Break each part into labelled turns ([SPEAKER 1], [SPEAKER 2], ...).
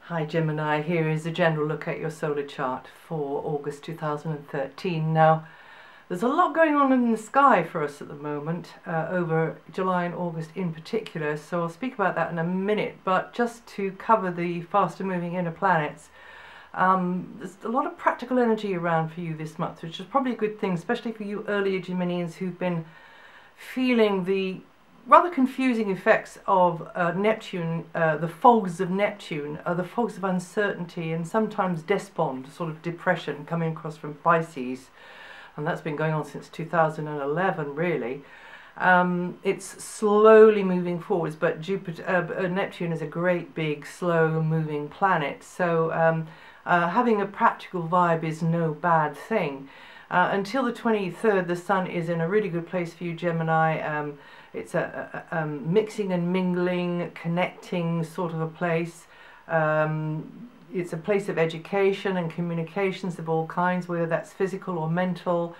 [SPEAKER 1] Hi Gemini, here is a general look at your solar chart for August 2013. Now, there's a lot going on in the sky for us at the moment, over July and August in particular, so I'll speak about that in a minute, but just to cover the faster moving inner planets, there's a lot of practical energy around for you this month, which is probably a good thing, especially for you earlier Geminians who've been feeling the rather confusing effects of Neptune, the fogs of Neptune, the fogs of uncertainty and sometimes despond, sort of depression coming across from Pisces, and that's been going on since 2011 really. It's slowly moving forwards, but Neptune is a great big slow moving planet, so having a practical vibe is no bad thing. Until the 23rd, the Sun is in a really good place for you, Gemini. It's a mixing and mingling, connecting sort of a place. It's a place of education and communications of all kinds, whether that's physical or mental.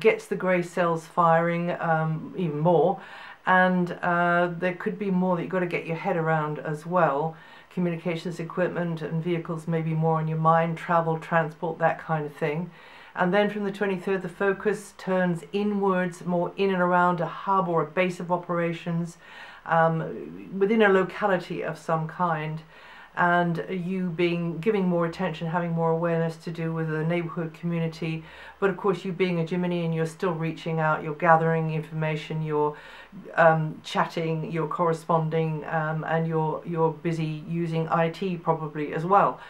[SPEAKER 1] Gets the grey cells firing even more, and there could be more that you've got to get your head around as well. Communications equipment and vehicles may be more on your mind, travel, transport, that kind of thing. And then from the 23rd, the focus turns inwards, more in and around a hub or a base of operations within a locality of some kind, and you giving more attention, having more awareness to do with the neighborhood community. But of course, you being a Geminian, you're still reaching out, you're gathering information, you're chatting, you're corresponding, and you're busy using IT probably as well.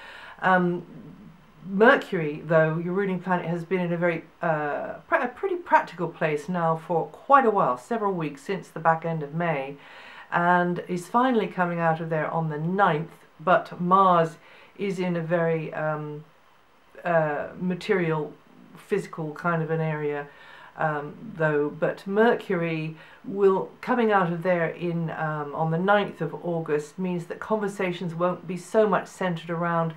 [SPEAKER 1] Mercury, though, your ruling planet, has been in a pretty practical place now for quite a while, several weeks since the back end of May, and is finally coming out of there on the 9th, but Mars is in a very material, physical kind of an area, though, but Mercury coming out of there on the 9th of August means that conversations won't be so much centered around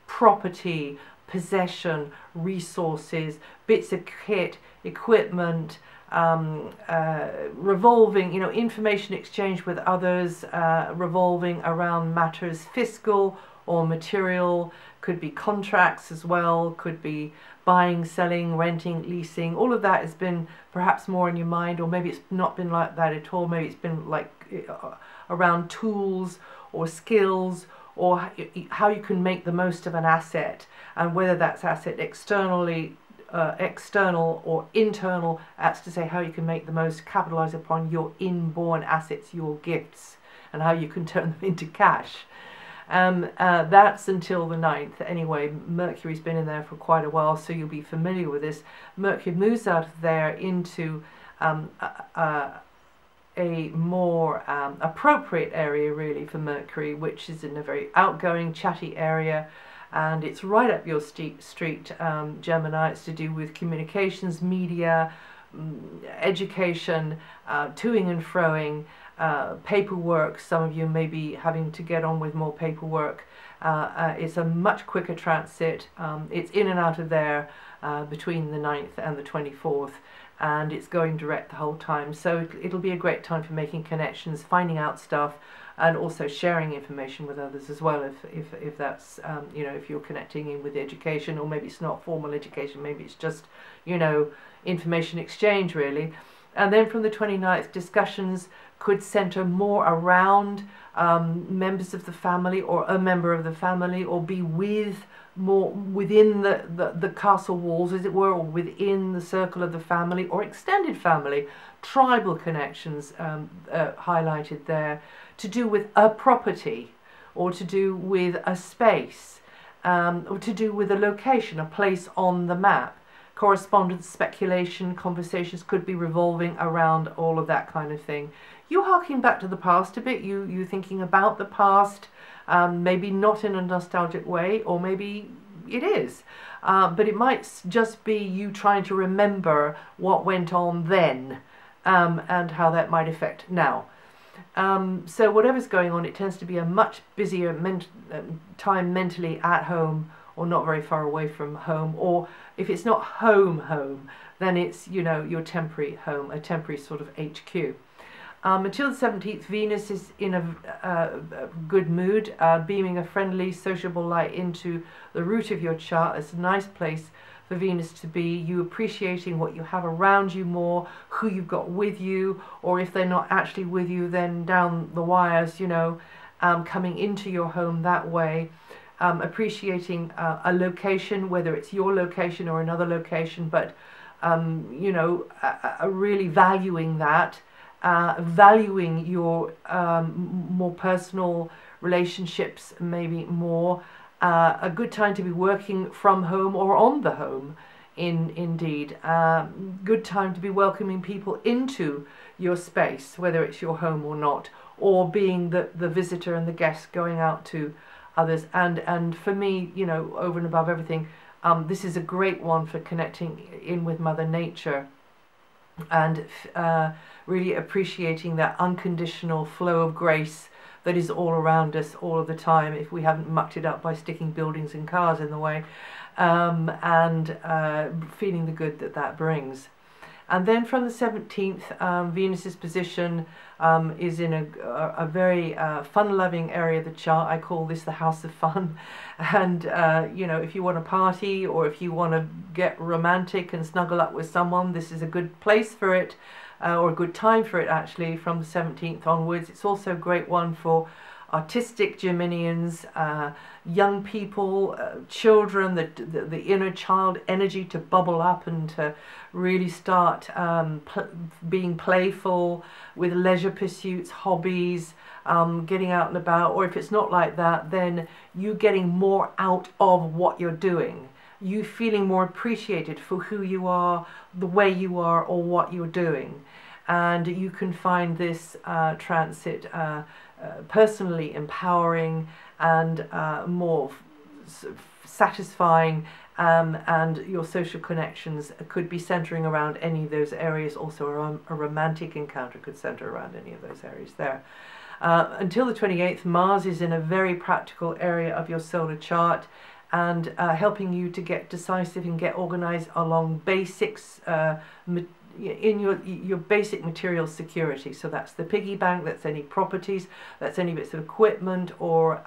[SPEAKER 1] property, possession, resources, bits of kit, equipment, revolving, information exchange with others, revolving around matters fiscal or material, could be contracts as well, could be buying, selling, renting, leasing. All of that has been perhaps more in your mind, or maybe it's not been like that at all. Maybe it's been like around tools or skills, or how you can make the most of an asset, and whether that's asset external or internal. That's to say, how you can make the most, capitalize upon your inborn assets, your gifts, and how you can turn them into cash. That's until the 9th. Anyway, Mercury's been in there for quite a while, so you'll be familiar with this. Mercury moves out of there into a more appropriate area really for Mercury, which is in a very outgoing, chatty area, and it's right up your street, Gemini. It's to do with communications, media, education, toing and froing, paperwork. Some of you may be having to get on with more paperwork. It's a much quicker transit. It's in and out of there between the 9th and the 24th. And it's going direct the whole time, so it'll be a great time for making connections, finding out stuff, and also sharing information with others as well, if that's if you're connecting in with education, or maybe it's not formal education, maybe it's just information exchange really. And then from the 29th, discussions could center more around members of the family, or a member of the family, or be more within the castle walls, as it were, or within the circle of the family or extended family. Tribal connections highlighted there, to do with a property, or to do with a space, or to do with a location, a place on the map. Correspondence, speculation, conversations could be revolving around all of that kind of thing. You harking back to the past a bit, you thinking about the past, maybe not in a nostalgic way, or maybe it is, but it might just be you trying to remember what went on then, and how that might affect now. So whatever's going on, it tends to be a much busier time mentally at home, or not very far away from home, or if it's not home, then it's your temporary home, a temporary sort of HQ. Until the 17th, Venus is in a good mood, beaming a friendly, sociable light into the root of your chart. It's a nice place for Venus to be. You appreciating what you have around you more, who you've got with you, or if they're not actually with you, then down the wires, you know, coming into your home that way. Appreciating a location, whether it's your location or another location, but you know, really valuing that. Valuing your more personal relationships maybe more. A good time to be working from home or on the home, indeed. Good time to be welcoming people into your space, whether it's your home or not, or being the visitor and the guest going out to others. And for me, you know, over and above everything, this is a great one for connecting in with Mother Nature, and really appreciating that unconditional flow of grace that is all around us all of the time, if we haven't mucked it up by sticking buildings and cars in the way, and feeling the good that that brings. And then from the 17th, Venus's position is in a very fun-loving area of the chart. I call this the house of fun. And, you know, if you want to party, or if you want to get romantic and snuggle up with someone, this is a good place for it, or a good time for it, actually, from the 17th onwards. It's also a great one for artistic Geminians, young people, children, the inner child energy to bubble up and to really start being playful with leisure pursuits, hobbies, getting out and about. Or if it's not like that, then you getting more out of what you're doing. You feeling more appreciated for who you are, the way you are, or what you're doing. And you can find this transit personally empowering and more satisfying, and your social connections could be centering around any of those areas. Also a romantic encounter could center around any of those areas there. Until the 28th, Mars is in a very practical area of your solar chart, and helping you to get decisive and get organized along basics, in your basic material security. So that's the piggy bank, that's any properties, that's any bits of equipment, or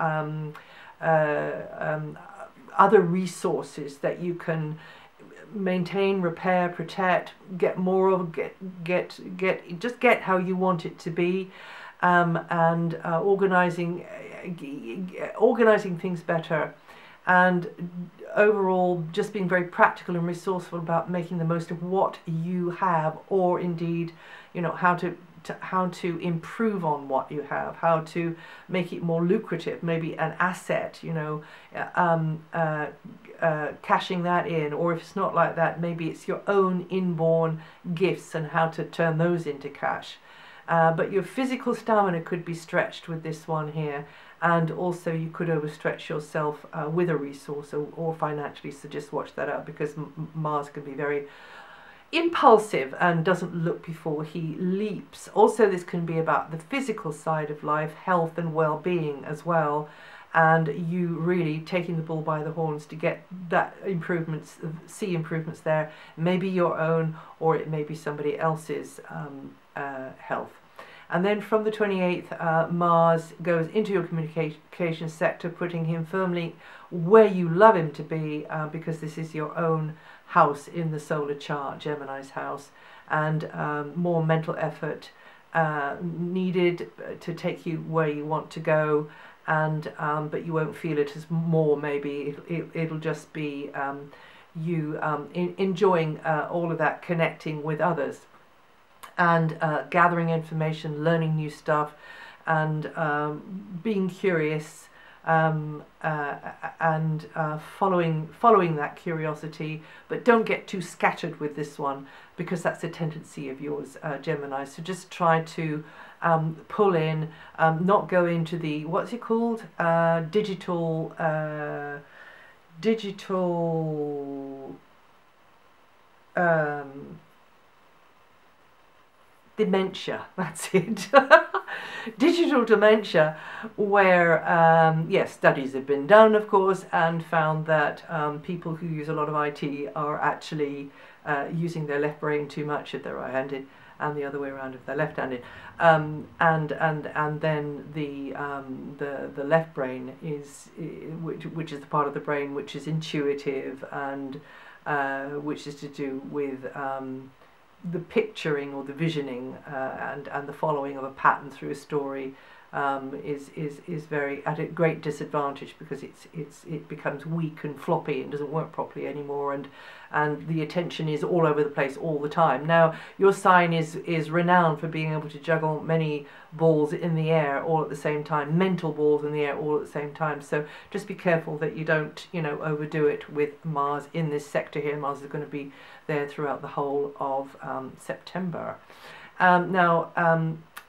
[SPEAKER 1] other resources that you can maintain, repair, protect, get more of, just get how you want it to be, and organizing things better, and overall just being very practical and resourceful about making the most of what you have, or indeed, you know, how to improve on what you have, how to make it more lucrative, maybe an asset, you know, cashing that in. Or if it's not like that, maybe it's your own inborn gifts and how to turn those into cash. But your physical stamina could be stretched with this one here, and also you could overstretch yourself with a resource, or financially, so just watch that out, because Mars can be very impulsive and doesn't look before he leaps. Also, this can be about the physical side of life, health and well-being as well, and you really taking the bull by the horns to get that improvements, see improvements there, maybe your own, or it may be somebody else's health. And then from the 28th, Mars goes into your communication sector, putting him firmly where you love him to be, because this is your own house in the solar chart, Gemini's house, and more mental effort needed to take you where you want to go, and but you won't feel it as more. Maybe it'll just be you enjoying all of that, connecting with others, and gathering information, learning new stuff, and being curious, and following that curiosity. But don't get too scattered with this one, because that's a tendency of yours, Gemini. So just try to pull in, not go into the, what's it called, digital dementia, that's it. Digital dementia, where yes, studies have been done, of course, and found that people who use a lot of IT are actually using their left brain too much if they're right-handed, and the other way around if they're left-handed. And then the left brain is which is the part of the brain which is intuitive and which is to do with the picturing or the visioning and the following of a pattern through a story. Is very at a great disadvantage because it becomes weak and floppy and doesn't work properly anymore, and the attention is all over the place all the time. Now your sign is renowned for being able to juggle many balls in the air all at the same time, mental balls in the air all at the same time, so just be careful that you don't, you know, overdo it with Mars in this sector here. Mars is going to be there throughout the whole of September.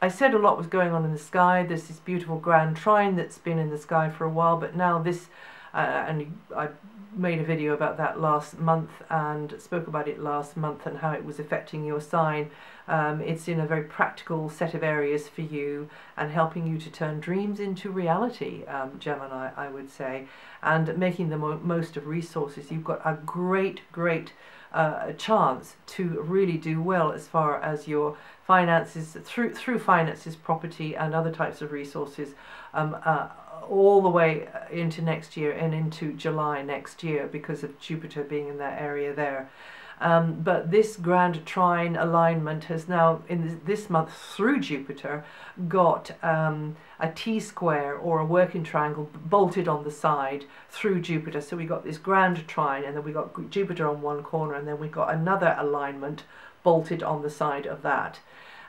[SPEAKER 1] I said a lot was going on in the sky. There's this beautiful grand trine that's been in the sky for a while, but now this, and I made a video about that last month and spoke about it last month and how it was affecting your sign. It's in a very practical set of areas for you and helping you to turn dreams into reality, Gemini, I would say, and making the most of resources. You've got a great chance to really do well as far as your finances, through finances, property and other types of resources, all the way into next year and into July next year because of Jupiter being in that area there. But this grand trine alignment has now, in this month through Jupiter, got a T-square or a working triangle bolted on the side through Jupiter. So we got this grand trine, and then we got Jupiter on one corner, and then we got another alignment bolted on the side of that.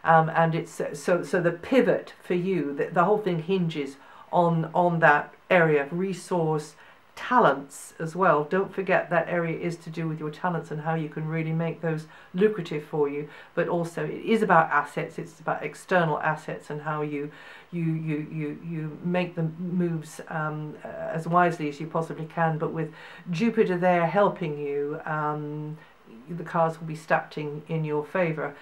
[SPEAKER 1] And it's so the pivot for you, the whole thing hinges on that area of resource, talents as well. Don't forget that area is to do with your talents and how you can really make those lucrative for you, but also it is about assets. It's about external assets and how you make the moves as wisely as you possibly can. But with Jupiter there helping you, the cards will be stacked in your favor.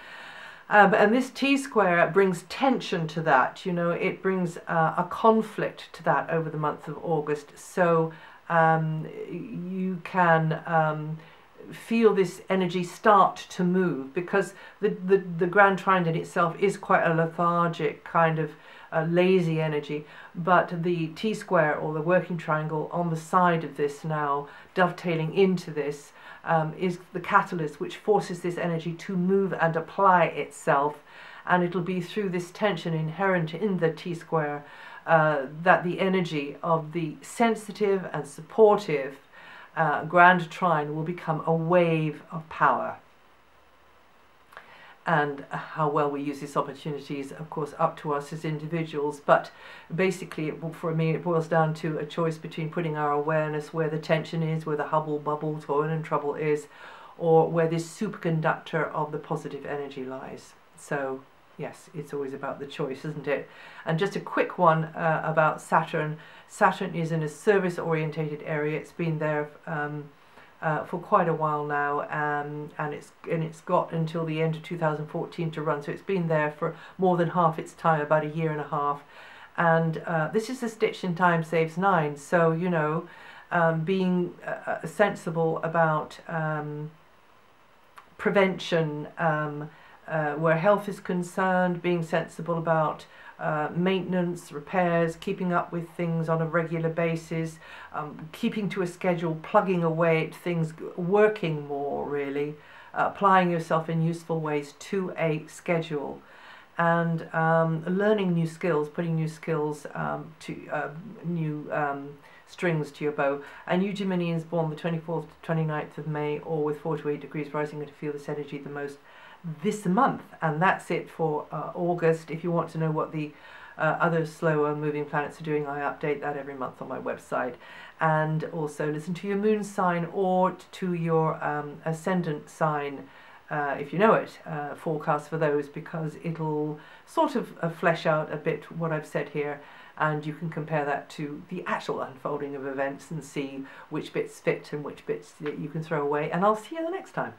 [SPEAKER 1] And this T-square brings tension to that, you know, it brings a conflict to that over the month of August. So you can feel this energy start to move, because the grand trine in itself is quite a lethargic kind of lazy energy, but the T-square or the working triangle on the side of this now dovetailing into this is the catalyst which forces this energy to move and apply itself, and it'll be through this tension inherent in the T-square that the energy of the sensitive and supportive grand trine will become a wave of power. And how well we use these opportunities, of course, up to us as individuals. But basically, for me, it boils down to a choice between putting our awareness where the tension is, where the hubble, bubble, toil and trouble is, or where this superconductor of the positive energy lies. So, yes, it's always about the choice, isn't it? And just a quick one about Saturn. Saturn is in a service-orientated area. It's been there for quite a while now, and it's got until the end of 2014 to run, so it's been there for more than half its time, about a year and a half. And this is a stitch in time saves 9, so you know, being sensible about prevention where health is concerned, being sensible about maintenance, repairs, keeping up with things on a regular basis, keeping to a schedule, plugging away at things, working more really, applying yourself in useful ways to a schedule, and learning new skills, putting new skills to new strings to your bow. And you Geminians born the 24th to 29th of May or with 4 to 8 degrees rising are to feel this energy the most this month. And that's it for August. If you want to know what the other slower moving planets are doing, I update that every month on my website. And also listen to your moon sign or to your ascendant sign, if you know it, forecast for those, because it'll sort of flesh out a bit what I've said here, and you can compare that to the actual unfolding of events and see which bits fit and which bits that you can throw away. And I'll see you the next time.